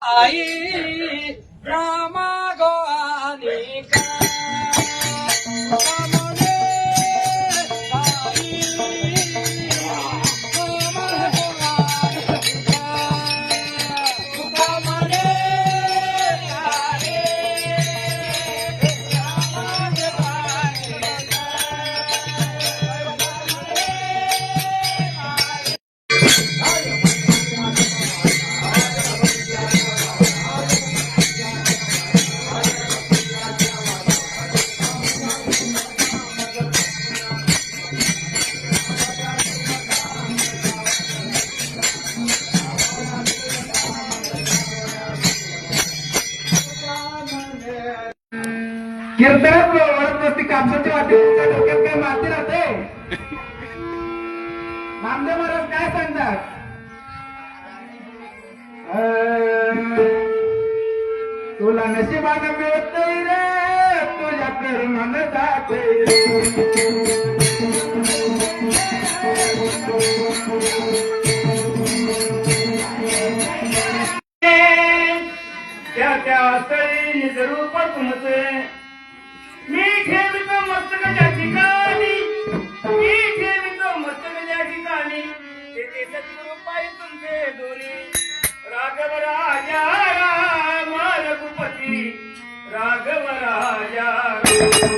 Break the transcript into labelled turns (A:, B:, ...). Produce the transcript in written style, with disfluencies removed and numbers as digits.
A: आई रामा गोवानी का
B: कीर्तनात वळत नसती कापसाची वाटी तुमच्या डोक्यात काय माती राहते. नामदेव महाराज काय सांगतात? तुला नशिबानं मिळतंय रे, तुझ्या कर्मानं जातंय त्या स्थळी निजरूप तुमचे मी ठेवितो मस्तकाच्या ठिकाणी, मी ठेवितो मस्तकाच्या ठिकाणी. तेथे सद्गुरु पाय तुमचे दोन्ही. राघव राजा राम रघुपती, राघव राजा
A: राम.